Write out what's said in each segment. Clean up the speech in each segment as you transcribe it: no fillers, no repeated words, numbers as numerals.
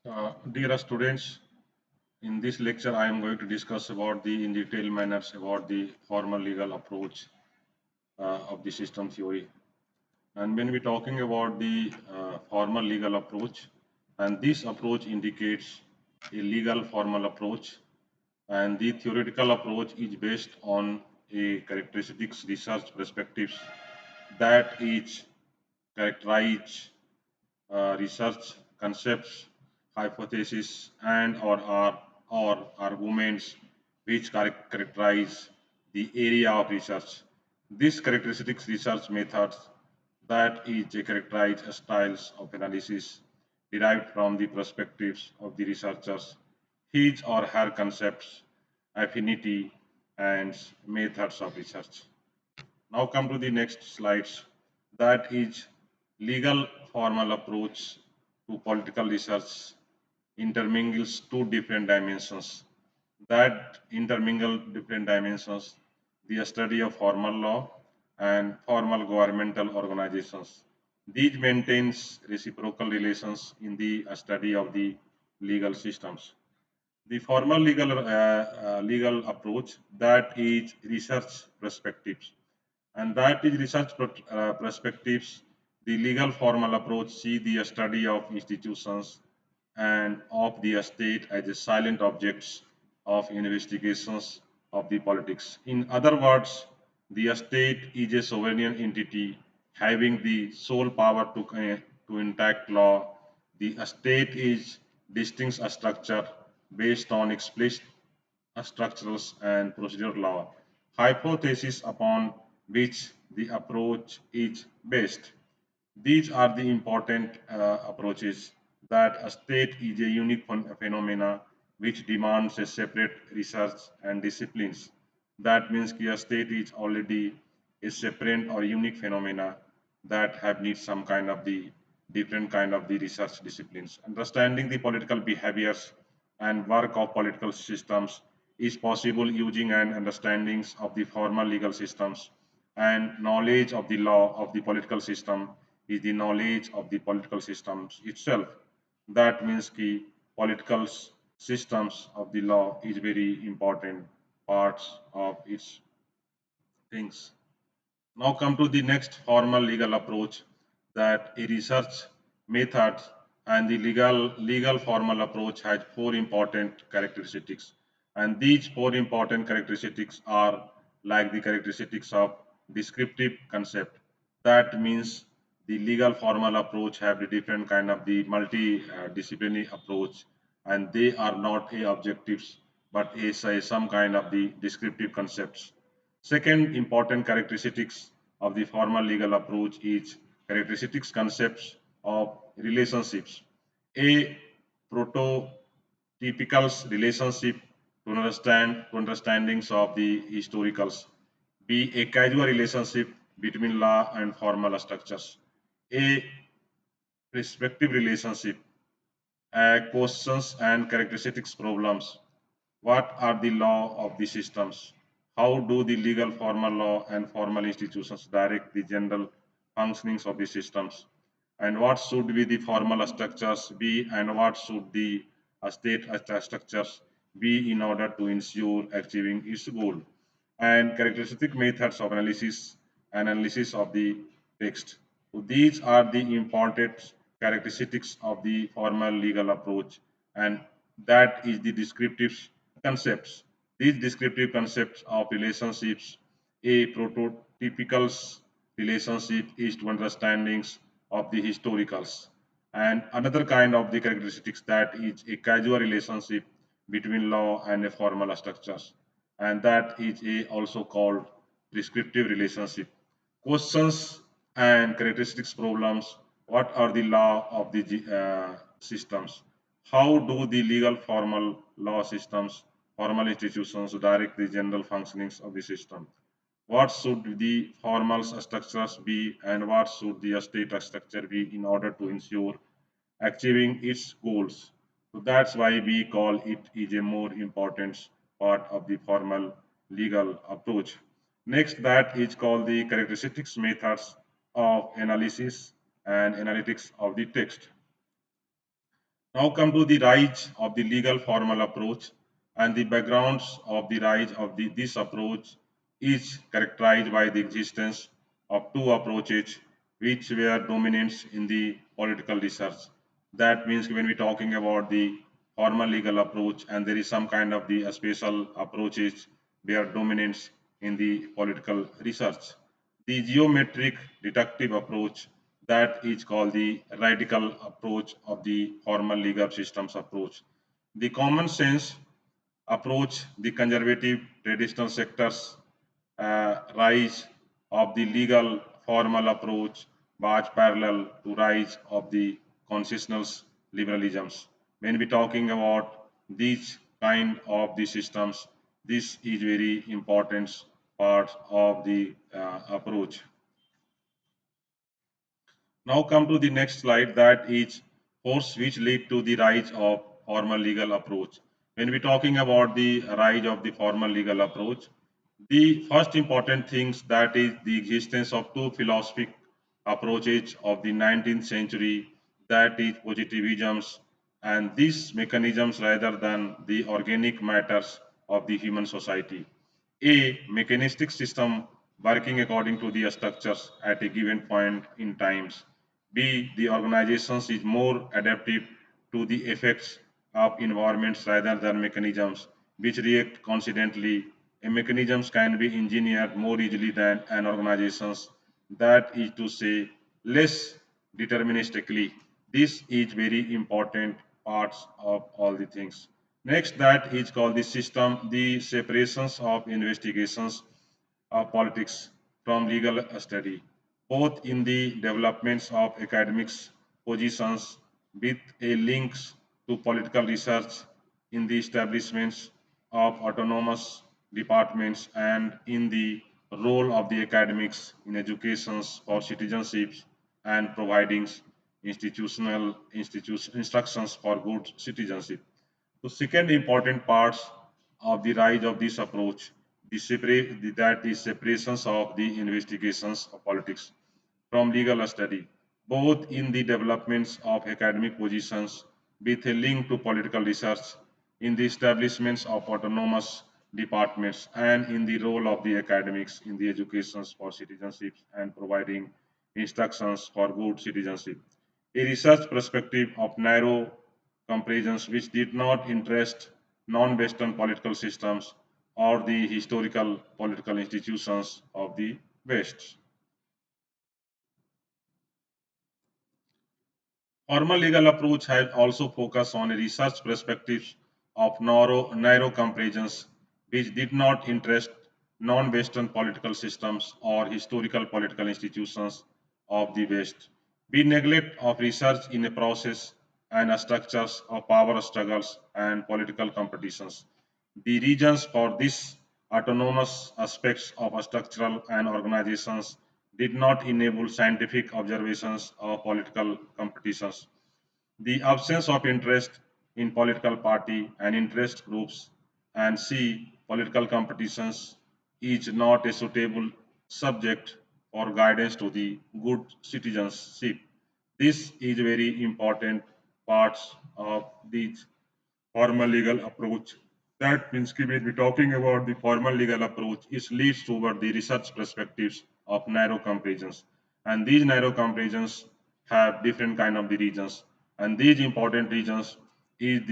Dear students, in this lecture I am going to discuss about the in detail manners about the formal legal approach of the system theory. And when we're talking about the formal legal approach, and this approach indicates a legal formal approach, and the theoretical approach is based on a characteristics research perspectives that each characterize research concepts, hypotheses, and or arguments which characterize the area of research. These characteristics research methods that is characterize styles of analysis derived from the perspectives of the researchers, his or her concepts, affinity, and methods of research. Now come to the next slides. That is legal formal approach to political research intermingles two different dimensions. That intermingle different dimensions, the study of formal law and formal governmental organizations. These maintains reciprocal relations in the study of the legal systems. The formal legal approach that is research perspectives and that is research perspectives. The legal formal approach see the study of institutions and of the state as a silent objects of investigations of the politics. In other words, the state is a sovereign entity having the sole power to enact law. The state is distinct structure based on explicit structures and procedural law, hypotheses upon which the approach is based. These are the important approaches that a state is a unique phenomena which demands a separate research and disciplines. That means a state is already a separate or unique phenomena that have need some kind of the different kind of the research disciplines. Understanding the political behaviors and work of political systems is possible using an understandings of the formal legal systems and knowledge of the law of the political system is the knowledge of the political systems itself. That means the political systems of the law is very important parts of its things. Now come to the next formal legal approach that a research method and the legal formal approach has four important characteristics. And these four important characteristics are like the characteristics of descriptive concept. That means the legal formal approach have the different kind of the multidisciplinary approach and they are not a objectives but some kind of the descriptive concepts. Second important characteristics of the formal legal approach is characteristics concepts of relationships. A prototypical relationship to understandings of the historicals. B a casual relationship between law and formal structures. A prescriptive relationship. Questions and characteristics problems. What are the law of the systems? How do the legal formal law and formal institutions direct the general functionings of the systems? And what should be the formal structures be and what should the state structures be in order to ensure achieving its goal? And characteristic methods of analysis of the text. So these are the important characteristics of the formal legal approach, and that is the descriptive concepts. These descriptive concepts of relationships, a prototypical relationship is to understandings of the historicals, and another kind of the characteristics that is a casual relationship between law and a formal structures, and that is a also called prescriptive relationship. Questions and characteristics problems. What are the law of the systems? How do the legal formal law systems, formal institutions direct the general functionings of the system? What should the formal structures be and what should the state structure be in order to ensure achieving its goals? So that's why we call it is a more important part of the formal legal approach. Next, that is called the characteristics methods of analysis and analytics of the text. Now come to the rise of the legal formal approach and the backgrounds of the rise of this approach is characterized by the existence of two approaches which were dominant in the political research. That means when we're talking about the formal legal approach and there is some kind of the special approaches were dominant in the political research. The geometric deductive approach that is called the radical approach of the formal legal systems approach. The common sense approach, the conservative traditional sectors rise of the legal formal approach was parallel to rise of the constitutional liberalisms. When we talking about these kind of the systems, this is very important part of the approach. Now come to the next slide that is force which lead to the rise of formal legal approach. When we're talking about the rise of the formal legal approach, the first important things that is the existence of two philosophic approaches of the 19th century that is positivisms and these mechanisms rather than the organic matters of the human society. A mechanistic system working according to the structures at a given point in times. B the organizations is more adaptive to the effects of environments rather than mechanisms which react constantly. A mechanisms can be engineered more easily than an organizations. That is to say, less deterministically. This is very important parts of all the things. Next, that is called the system, the separations of investigations of politics from legal study, both in the developments of academics positions with a links to political research in the establishments of autonomous departments and in the role of the academics in educations for citizenships and providing instructions for good citizenship. The second important parts of the rise of this approach, that is separations of the investigations of politics from legal study, both in the developments of academic positions with a link to political research, in the establishments of autonomous departments, and in the role of the academics in the educations for citizenship and providing instructions for good citizenship. A research perspective of narrow comparisons which did not interest non-Western political systems or the historical political institutions of the West. Formal legal approach had also focused on a research perspectives of narrow comparisons which did not interest non-Western political systems or historical political institutions of the West. We neglect of research in a process and structures of power struggles and political competitions. The reasons for this autonomous aspects of structural and organizations did not enable scientific observations of political competitions. The absence of interest in political party and interest groups and C political competitions is not a suitable subject or guidance to the good citizenship. This is very important parts of the formal legal approach. That means when we're talking about the formal legal approach, it leads toward the research perspectives of narrow comparisons. And these narrow comparisons have different kind of the regions. And these important regions is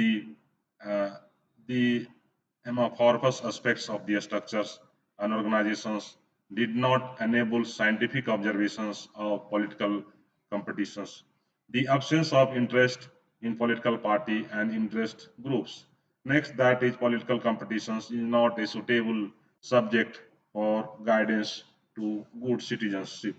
uh, the amorphous aspects of the structures and organizations did not enable scientific observations of political competitions. The absence of interest in political party and interest groups. Next, that is political competitions is not a suitable subject for guidance to good citizenship.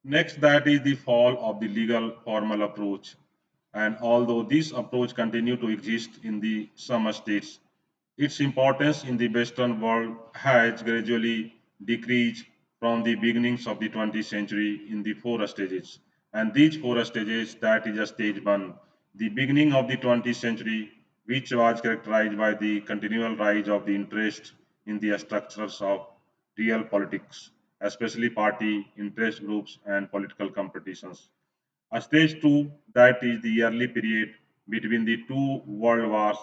Next, that is the fall of the legal formal approach. And although this approach continued to exist in the some states, its importance in the Western world has gradually decreased from the beginnings of the 20th century in the four stages. And these four stages, that is a stage one, the beginning of the 20th century, which was characterized by the continual rise of the interest in the structures of real politics, especially party, interest groups, and political competitions. A stage two, that is the early period between the two world wars,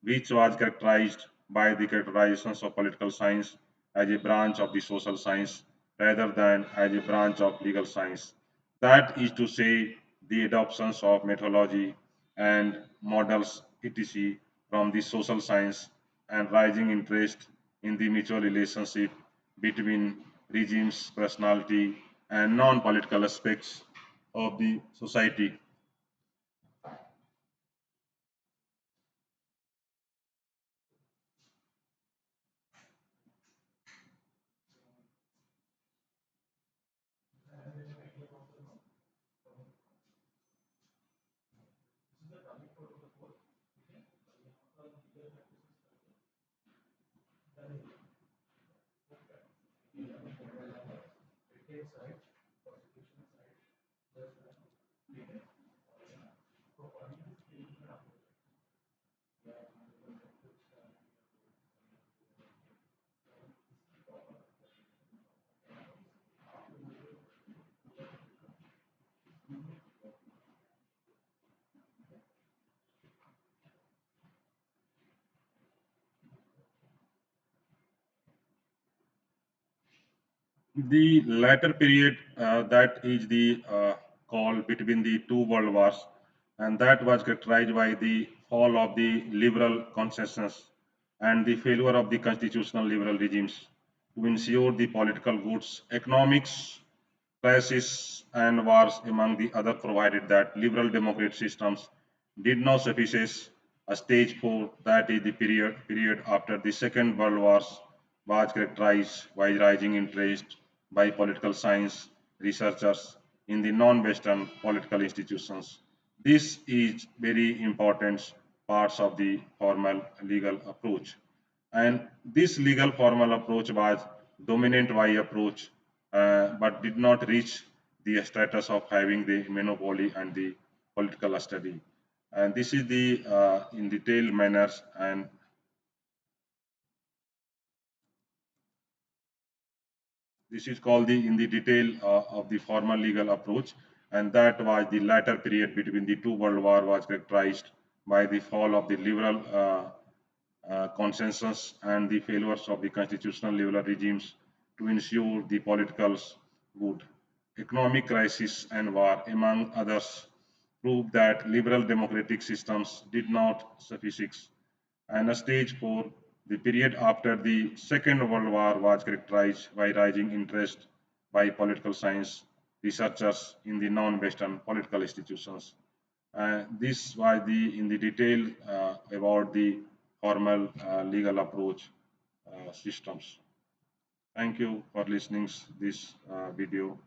which was characterized by the characterizations of political science as a branch of the social science rather than as a branch of legal science. That is to say, the adoptions of methodology and models, etc., from the social science and rising interest in the mutual relationship between regimes, personality, and non political aspects of the society. The latter period, that is the call between the two world wars, and that was characterized by the fall of the liberal consensus and the failure of the constitutional liberal regimes to ensure the political goods, economics, crisis, and wars among the other provided that liberal democratic systems did not suffice. A stage four, that is the period after the Second World Wars, was characterized by rising interest by political science researchers in the non-Western political institutions. This is very important parts of the formal legal approach. And this legal formal approach was dominant by approach, but did not reach the status of having the monopoly and the political study. And this is the in detailed manners, and this is called the in the detail of the formal legal approach, and that was the latter period between the two world war was characterized by the fall of the liberal consensus and the failures of the constitutional liberal regimes to ensure the political good. Economic crisis and war, among others, proved that liberal democratic systems did not suffice. And a stage four, the period after the Second World War was characterized by rising interest by political science researchers in the non-Western political institutions. This was the in the detail about the formal legal approach systems. Thank you for listening this video.